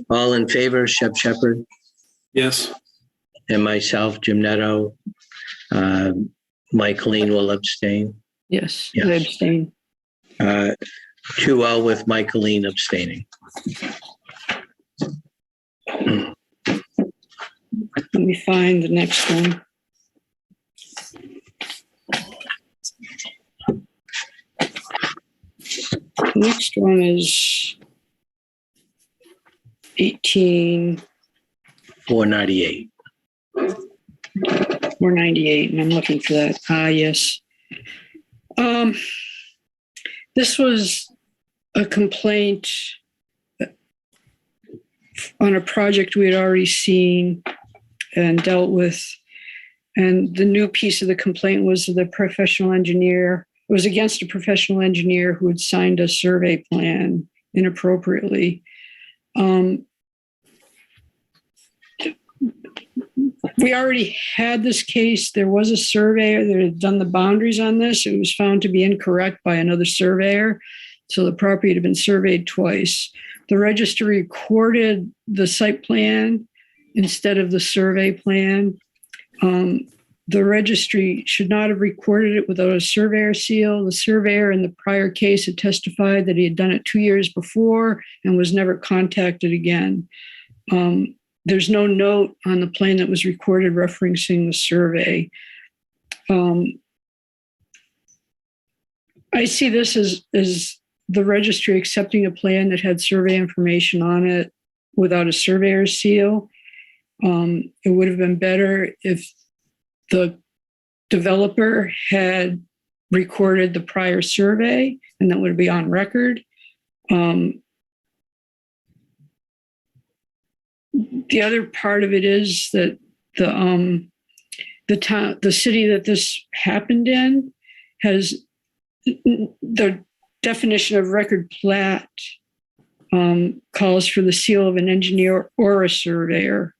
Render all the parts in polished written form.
All in favor, Shep Shepherd, Yes. and myself, Jim Netto. Mike Lean will abstain. Yes, Yes. I abstain. 2-0 with Mike Lean abstaining. Let me find the next one. The next one is 18. 498. 498, and I'm looking for that. Yes. This was a complaint on a project we had already seen and dealt with. And the new piece of the complaint was the professional engineer. It was against a professional engineer who had signed a survey plan inappropriately. We already had this case. There was a surveyor that had done the boundaries on this. It was found to be incorrect by another surveyor. So the property had been surveyed twice. The registry recorded the site plan instead of the survey plan. The registry should not have recorded it without a surveyor seal. The surveyor in the prior case had testified that he had done it 2 years before and was never contacted again. There's no note on the plan that was recorded referencing the survey. I see this as the registry accepting a plan that had survey information on it without a surveyor's seal. It would have been better if the developer had recorded the prior survey, and that would be on record. The other part of it is that the city that this happened in has the definition of record plat calls for the seal of an engineer or a surveyor.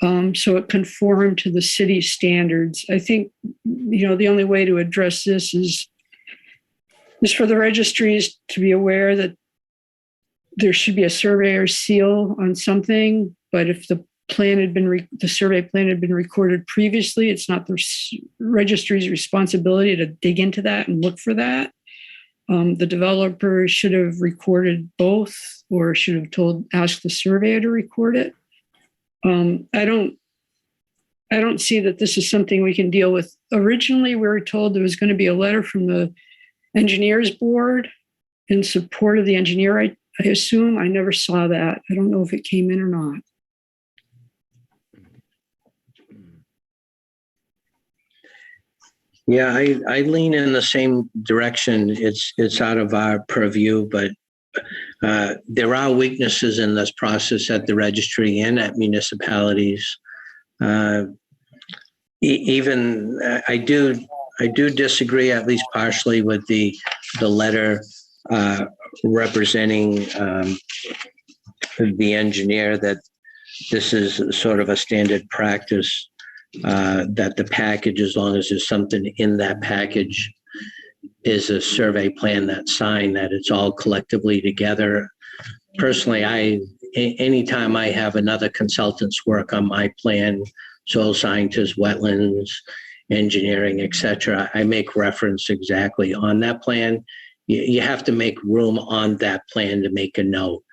So it conformed to the city standards. I think, the only way to address this is for the registries to be aware that there should be a surveyor's seal on something, but if the survey plan had been recorded previously, it's not the registry's responsibility to dig into that and look for that. The developer should have recorded both, or should have asked the surveyor to record it. I don't see that this is something we can deal with. Originally, we were told there was going to be a letter from the engineers board in support of the engineer. I assume. I never saw that. I don't know if it came in or not. Yeah, I lean in the same direction. It's out of our purview, but there are weaknesses in this process at the registry and at municipalities. Even I do disagree, at least partially, with the letter representing the engineer, that this is sort of a standard practice, that the package, as long as there's something in that package, is a survey plan that's signed, that it's all collectively together. Personally, anytime I have another consultant's work on my plan, soil scientists, wetlands, engineering, etc., I make reference exactly on that plan. You have to make room on that plan to make a note.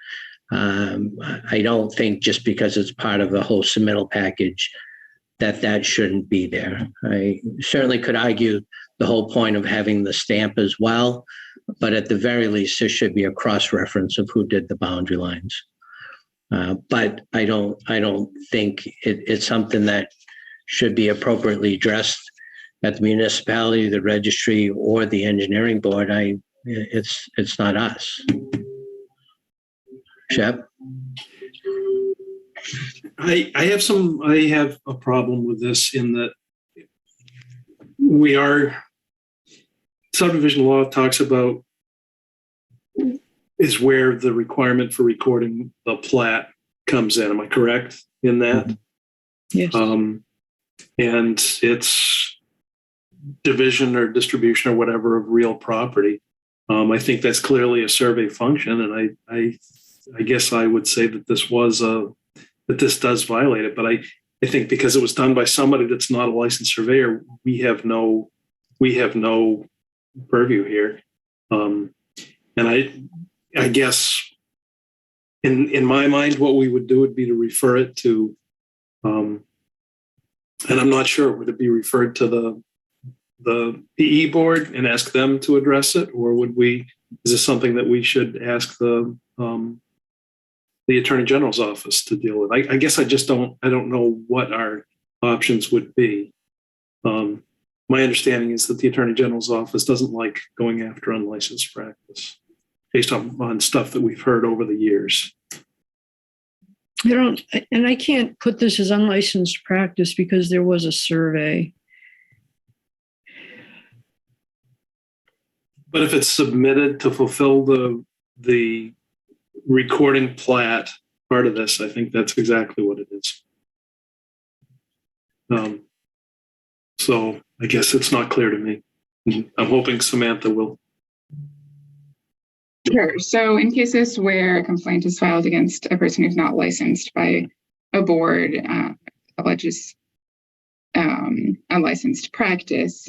I don't think just because it's part of the whole submittal package that shouldn't be there. I certainly could argue the whole point of having the stamp as well, but at the very least, there should be a cross-reference of who did the boundary lines. But I don't think it's something that should be appropriately addressed at the municipality, the registry, or the engineering board. It's not us. Shep? I have a problem with this, in that subdivision law talks about is where the requirement for recording the plat comes in. Am I correct in that? Yes. And it's division or distribution or whatever of real property. I think that's clearly a survey function, and I I guess I would say that this does violate it. But I think because it was done by somebody that's not a licensed surveyor, we have no purview here. And I guess in my mind, what we would do would be to refer it to, and I'm not sure, would it be referred to the PE board and ask them to address it, or is this something that we should ask the Attorney General's office to deal with? I guess I don't know what our options would be. My understanding is that the Attorney General's office doesn't like going after unlicensed practice based on stuff that we've heard over the years. I can't put this as unlicensed practice because there was a survey. But if it's submitted to fulfill the recording plat part of this, I think that's exactly what it is. So I guess it's not clear to me. I'm hoping Samantha will. Sure. So in cases where a complaint is filed against a person who's not licensed by a board, alleges unlicensed practice,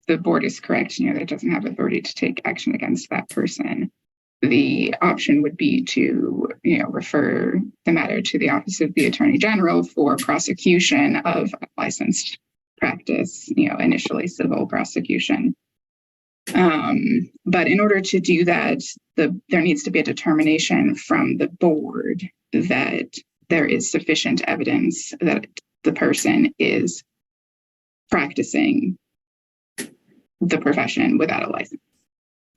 the board is correct, that it doesn't have authority to take action against that person. The option would be to, refer the matter to the Office of the Attorney General for prosecution of unlicensed practice, initially civil prosecution. But in order to do that, there needs to be a determination from the board that there is sufficient evidence that the person is practicing the profession without a license.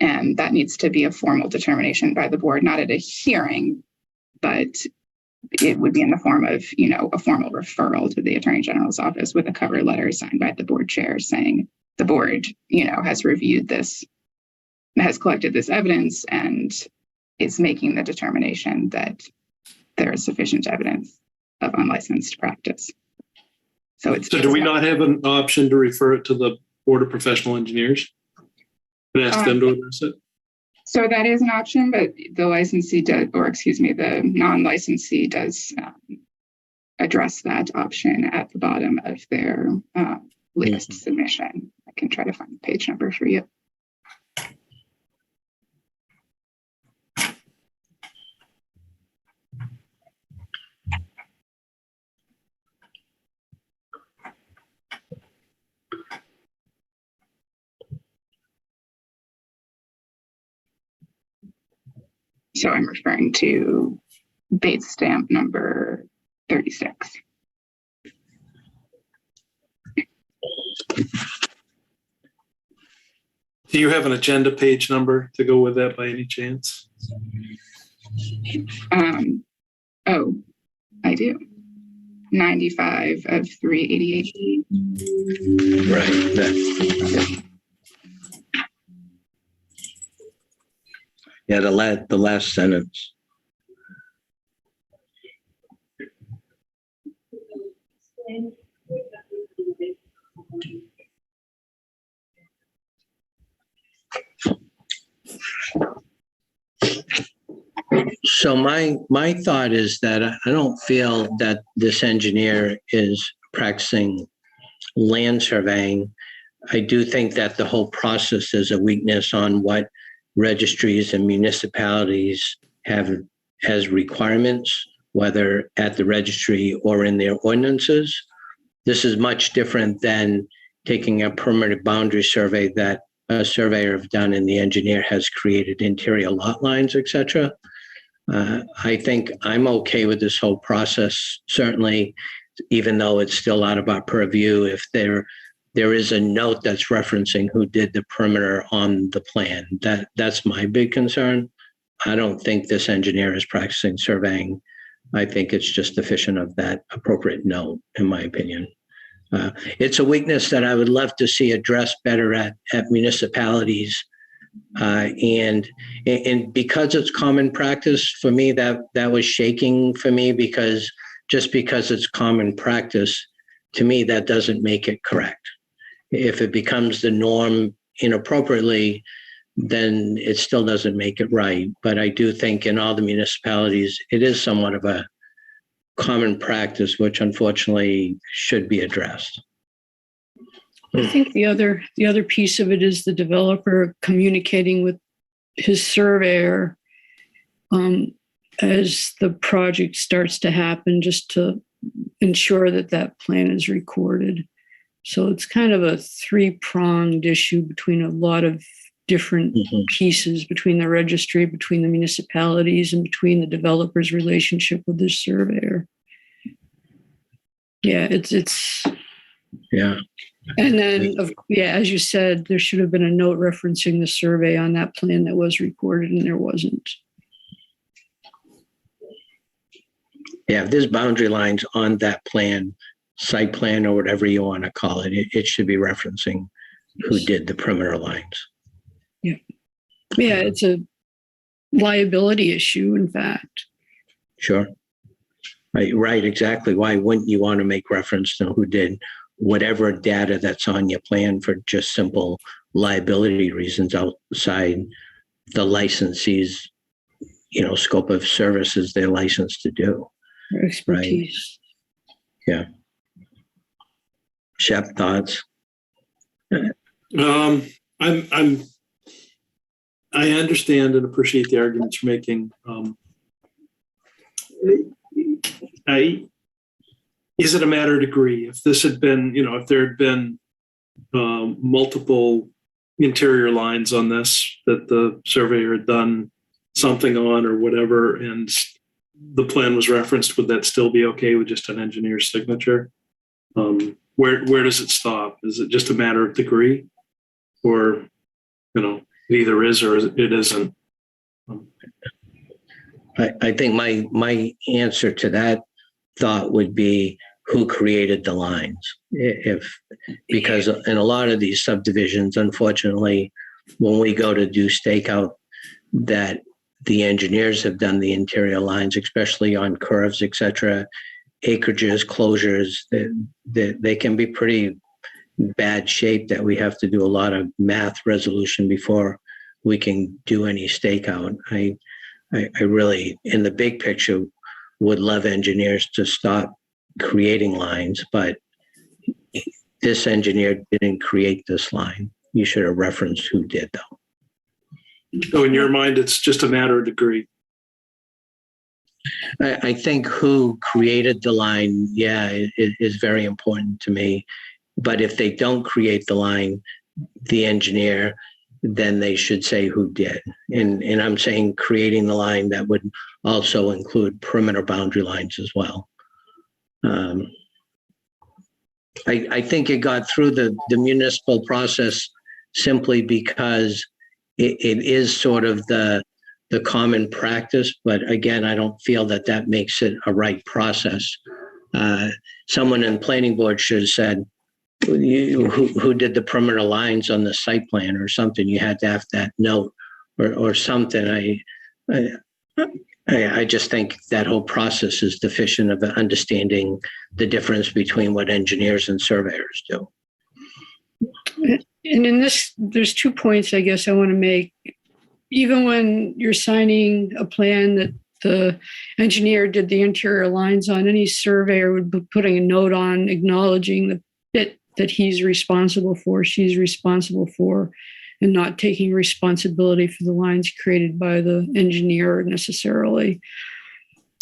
And that needs to be a formal determination by the board, not at a hearing, but it would be in the form of, a formal referral to the Attorney General's office with a cover letter signed by the board chair saying the board, has reviewed this, has collected this evidence and is making the determination that there is sufficient evidence of unlicensed practice. So do we not have an option to refer it to the Board of Professional Engineers and ask them to address it? So that is an option, but the licensee does, the non-licensee does address that option at the bottom of their latest submission. I can try to find the page number for you. So I'm referring to Bates stamp number 36. Do you have an agenda page number to go with that by any chance? Oh, I do. 95 of 388. Right. Yeah, the last sentence. So my thought is that I don't feel that this engineer is practicing land surveying. I do think that the whole process is a weakness on what registries and municipalities have as requirements, whether at the registry or in their ordinances. This is much different than taking a permanent boundary survey that a surveyor have done and the engineer has created interior lot lines, etc. I think I'm okay with this whole process, certainly, even though it's still out of our purview. If there is a note that's referencing who did the perimeter on the plan, that's my big concern. I don't think this engineer is practicing surveying. I think it's just deficient of that appropriate note, in my opinion. It's a weakness that I would love to see addressed better at municipalities. And because it's common practice for me, that was shaking for me, because just because it's common practice, to me, that doesn't make it correct. If it becomes the norm inappropriately, then it still doesn't make it right. But I do think in all the municipalities, it is somewhat of a common practice, which unfortunately should be addressed. I think the other piece of it is the developer communicating with his surveyor as the project starts to happen, just to ensure that that plan is recorded. So it's kind of a three-pronged issue between a lot of different pieces, between the registry, between the municipalities, and between the developer's relationship with the surveyor. Yeah, it's Yeah. and then, as you said, there should have been a note referencing the survey on that plan that was recorded, and there wasn't. Yeah, if there's boundary lines on that plan, site plan, or whatever you want to call it, it should be referencing who did the perimeter lines. Yeah, it's a liability issue, in fact. Sure. Right, exactly. Why wouldn't you want to make reference to who did whatever data that's on your plan for just simple liability reasons outside the licensee's, scope of services they're licensed to do? Or expertise. Yeah. Shep, thoughts? I understand and appreciate the arguments you're making. Is it a matter of degree? If this had been, if there had been multiple interior lines on this that the surveyor had done something on or whatever, and the plan was referenced, would that still be okay with just an engineer's signature? Where does it stop? Is it just a matter of degree, or it either is or it isn't? I think my answer to that thought would be who created the lines. Because in a lot of these subdivisions, unfortunately, when we go to do stakeout, that the engineers have done the interior lines, especially on curves, et cetera, acreages, closures, they can be pretty bad shape that we have to do a lot of math resolution before we can do any stakeout. I really, in the big picture, would love engineers to stop creating lines, but this engineer didn't create this line. You should have referenced who did, though. So in your mind, it's just a matter of degree. I think who created the line, it is very important to me. But if they don't create the line, the engineer, then they should say who did. And I'm saying creating the line, that would also include perimeter boundary lines as well. I think it got through the municipal process simply because it is sort of the common practice. But again, I don't feel that makes it a right process. Someone in planning board should have said, who did the perimeter lines on the site plan or something. You had to have that note or something. I just think that whole process is deficient of understanding the difference between what engineers and surveyors do. And in this, there's 2 points I guess I want to make. Even when you're signing a plan that the engineer did the interior lines on, any surveyor would be putting a note on acknowledging the bit that he's responsible for, she's responsible for, and not taking responsibility for the lines created by the engineer necessarily.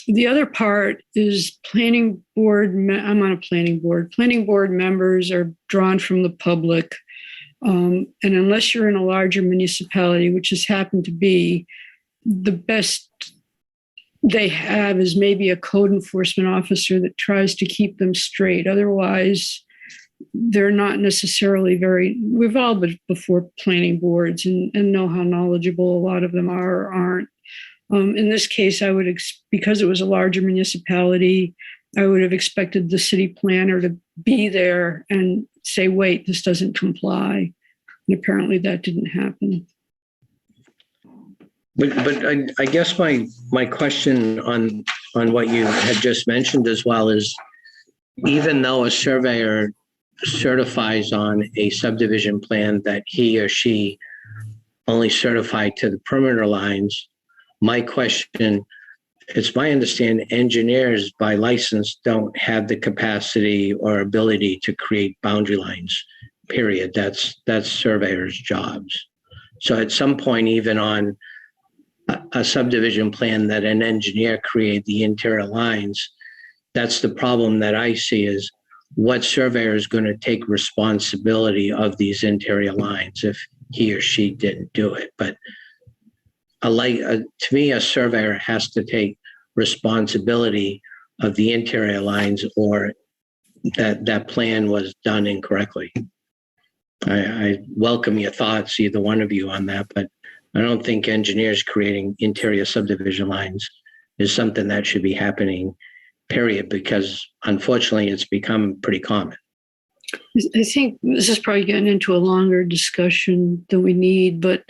The other part is planning board. I'm on a planning board. Planning board members are drawn from the public. And unless you're in a larger municipality, which has happened to be, the best they have is maybe a code enforcement officer that tries to keep them straight. Otherwise, they're not necessarily we've all been before planning boards and know how knowledgeable a lot of them are or aren't. In this case, because it was a larger municipality, I would have expected the city planner to be there and say, wait, this doesn't comply. And apparently that didn't happen. But I guess my question on what you had just mentioned as well is, even though a surveyor certifies on a subdivision plan that he or she only certified to the perimeter lines. My question, it's my understanding engineers by license don't have the capacity or ability to create boundary lines, period. That's surveyors' jobs. So at some point, even on a subdivision plan that an engineer create the interior lines, that's the problem that I see is what surveyor is going to take responsibility of these interior lines if he or she didn't do it. But to me, a surveyor has to take responsibility of the interior lines or that plan was done incorrectly. I welcome your thoughts, either one of you on that, but I don't think engineers creating interior subdivision lines is something that should be happening, period, because unfortunately it's become pretty common. I think this is probably getting into a longer discussion than we need, but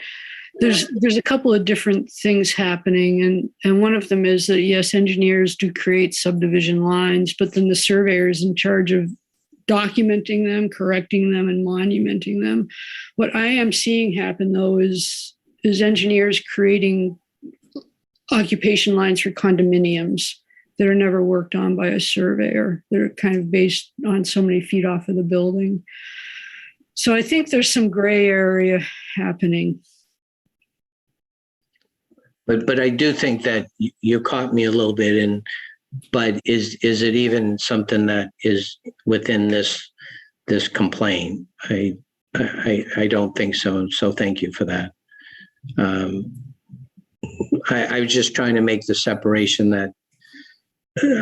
there's a couple of different things happening. And one of them is that, yes, engineers do create subdivision lines, but then the surveyor is in charge of documenting them, correcting them, and monumenting them. What I am seeing happen, though, is engineers creating occupation lines for condominiums that are never worked on by a surveyor. They're kind of based on so many feet off of the building. So I think there's some gray area happening. But I do think that you caught me a little bit in, but is it even something that is within this complaint? I don't think so. So thank you for that. I was just trying to make the separation that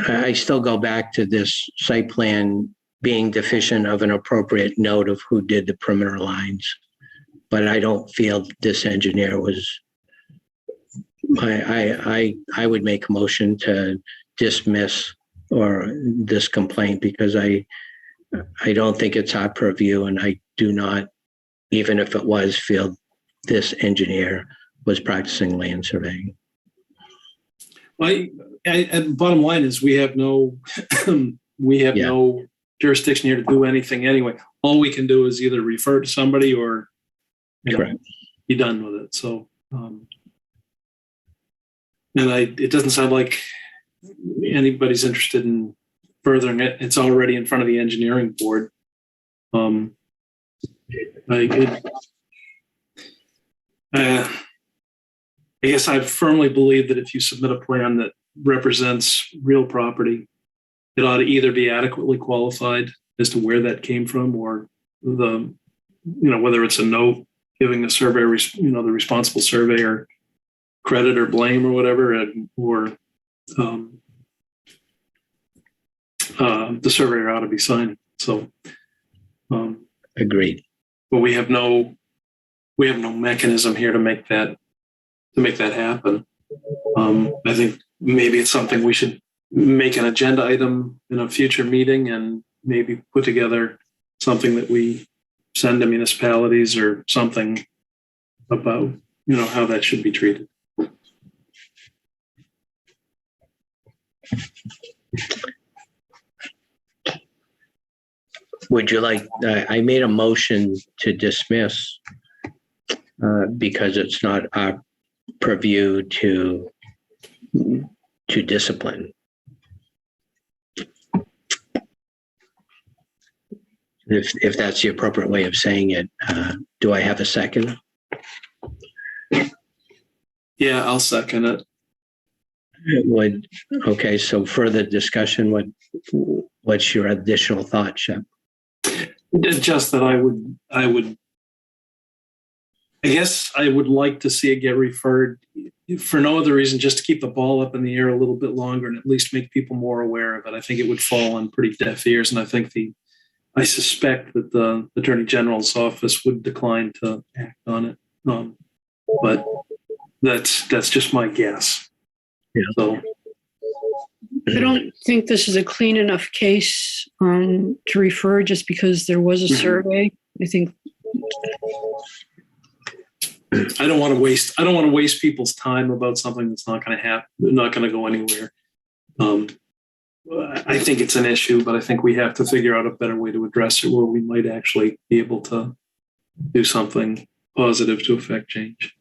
I still go back to this site plan being deficient of an appropriate note of who did the perimeter lines, but I don't feel this engineer was. I would make a motion to dismiss or this complaint because I don't think it's our purview, and I do not, even if it was, feel this engineer was practicing land surveying. And bottom line is we have no no jurisdiction here to do anything anyway. All we can do is either refer to somebody or be done with it. So, it doesn't sound like anybody's interested in furthering it. It's already in front of the engineering board. I guess I firmly believe that if you submit a plan that represents real property, it ought to either be adequately qualified as to where that came from, or whether it's a note giving the surveyor, the responsible surveyor credit or blame or whatever, or the surveyor ought to be signing. So, Agreed. But we have no mechanism here to make that happen. I think maybe it's something we should make an agenda item in a future meeting and maybe put together something that we send to municipalities or something about, how that should be treated. Would you like, I made a motion to dismiss because it's not our purview to discipline. If that's the appropriate way of saying it, do I have a second? Yeah, I'll second it. Okay, so further discussion, what's your additional thought, Shep? Just that I guess I would like to see it get referred for no other reason, just to keep the ball up in the air a little bit longer and at least make people more aware of it. I think it would fall on pretty deaf ears, and I suspect that the Attorney General's office would decline to act on it. But that's just my guess. Yeah. So I don't think this is a clean enough case to refer just because there was a survey. I think I don't want to waste people's time about something that's not going to happen, not going to go anywhere. I think it's an issue, but I think we have to figure out a better way to address it where we might actually be able to do something positive to affect change.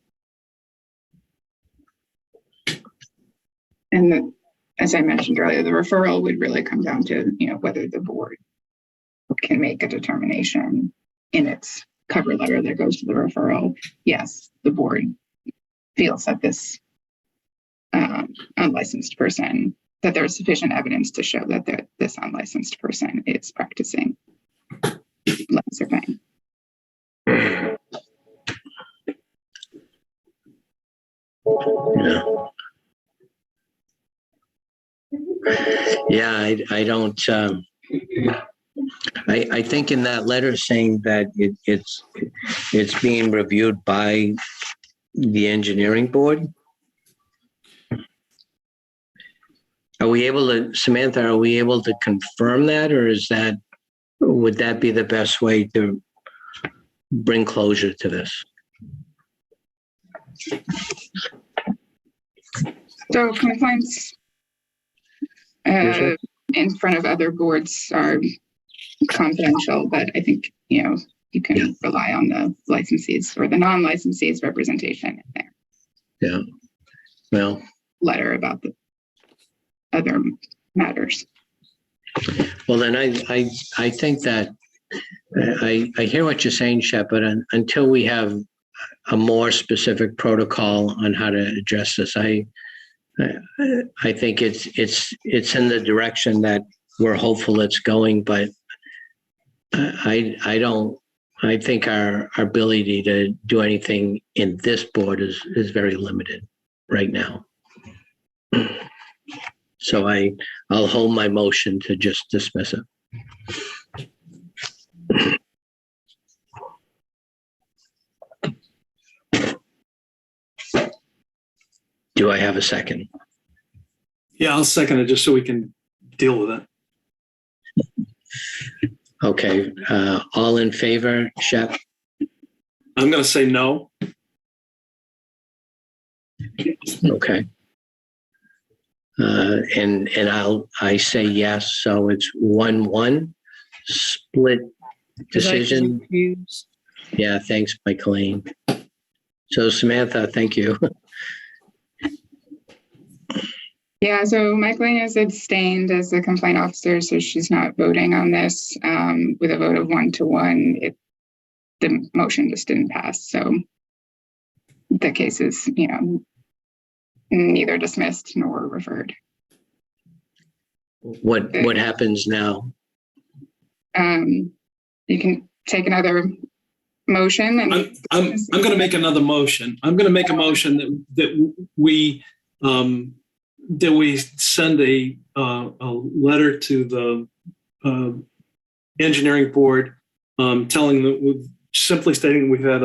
And as I mentioned earlier, the referral would really come down to, whether the board can make a determination in its cover letter that goes to the referral. Yes, the board feels that this unlicensed person, that there is sufficient evidence to show that this unlicensed person is practicing land surveying. Yeah, I don't. I think in that letter saying that it's being reviewed by the engineering board. Are we able to, Samantha? Are we able to confirm that, or would that be the best way to bring closure to this? So complaints in front of other boards are confidential, but I think, you can rely on the licensees or the non-licensees representation in there. Yeah. Well, letter about the other matters. well, then I think that I hear what you're saying, Shep, but until we have a more specific protocol on how to address this, I think it's in the direction that we're hopeful it's going, but I think our ability to do anything in this board is very limited right now. So I'll hold my motion to just dismiss it. Do I have a second? Yeah, I'll second it just so we can deal with it. Okay. All in favor, Shep? I'm going to say no. Okay. And I say yes. So it's 1-1 split decision. Yeah. Thanks, Michaeline. So Samantha, thank you. Yeah, so Michaeline is abstained as the complaint officer, so she's not voting on this. With a vote of 1-1, the motion just didn't pass. So the case is, neither dismissed nor referred. What happens now? You can take another motion. And I'm going to make another motion. I'm going to make a motion that we send a letter to the engineering board, telling them, simply stating we've had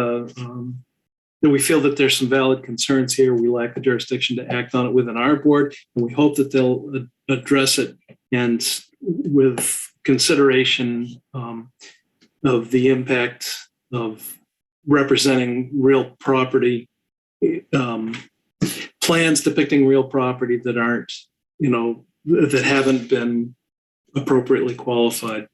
that we feel that there's some valid concerns here. We lack the jurisdiction to act on it within our board, and we hope that they'll address it, and with consideration of the impact of representing real property, plans depicting real property that aren't, that haven't been appropriately qualified.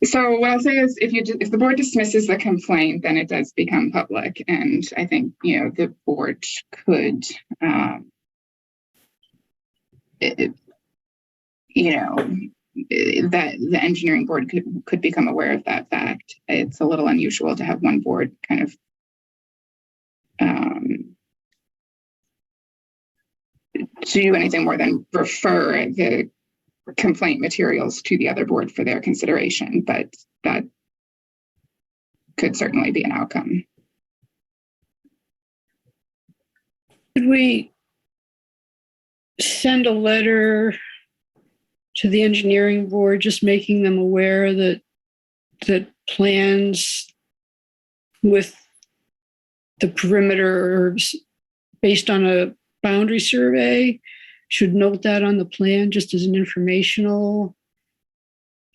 So what I'll say is, if the board dismisses the complaint, then it does become public, and I think the board could, that the engineering board could become aware of that fact. It's a little unusual to have one board kind of do anything more than refer the complaint materials to the other board for their consideration, but that could certainly be an outcome. Could we send a letter to the engineering board just making them aware that plans with the perimeter based on a boundary survey should note that on the plan just as an informational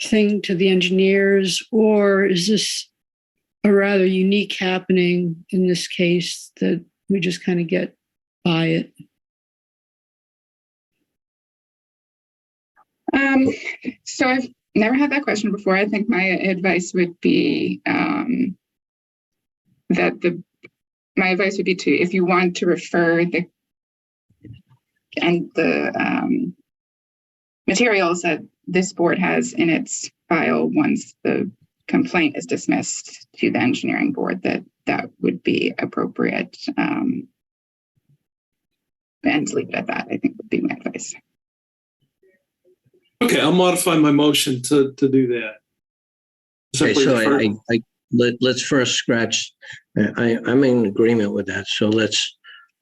thing to the engineers? Or is this a rather unique happening in this case that we just kind of get by it? So I've never had that question before. I think my advice would be my advice would be to, if you want to refer the materials that this board has in its file once the complaint is dismissed to the engineering board, that would be appropriate. And leave it at that, I think would be my advice. Okay, I'll modify my motion to do that. Okay, Simply so refer- let's first scratch, I'm in agreement with that. So let's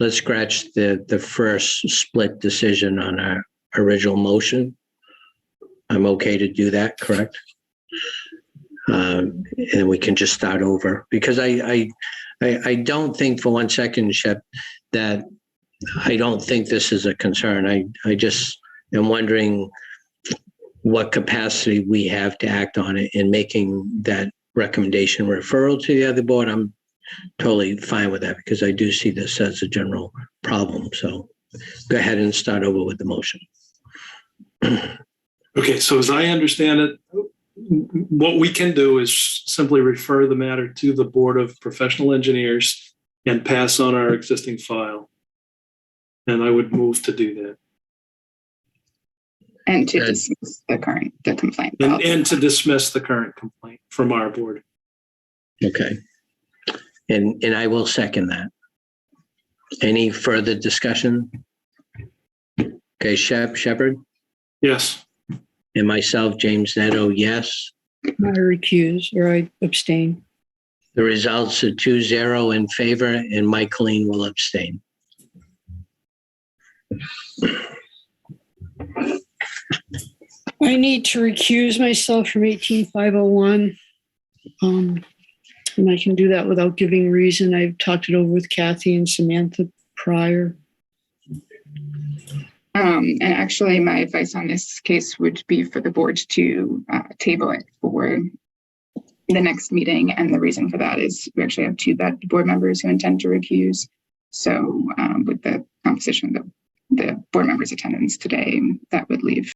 scratch the first split decision on our original motion. I'm okay to do that, correct? And we can just start over, because I don't think for one second, Shep, that I don't think this is a concern. I just am wondering what capacity we have to act on it in making that recommendation referral to the other board. I'm totally fine with that, because I do see this as a general problem. So go ahead and start over with the motion. Okay, so as I understand it, what we can do is simply refer the matter to the Board of Professional Engineers and pass on our existing file. And I would move to do that. And to Good. dismiss the complaint. And to dismiss the current complaint from our board. Okay. And I will second that. Any further discussion? Okay, Shepherd Yes. and myself, James Neto, yes. I recuse or I abstain. The results are 2-0 in favor, and Mike Colleen will abstain. I need to recuse myself from 18501. And I can do that without giving reason. I've talked it over with Kathy and Samantha prior. And actually, my advice on this case would be for the board to table it for the next meeting. And the reason for that is we actually have two board members who intend to recuse. So with the composition of the board members' attendance today, that would leave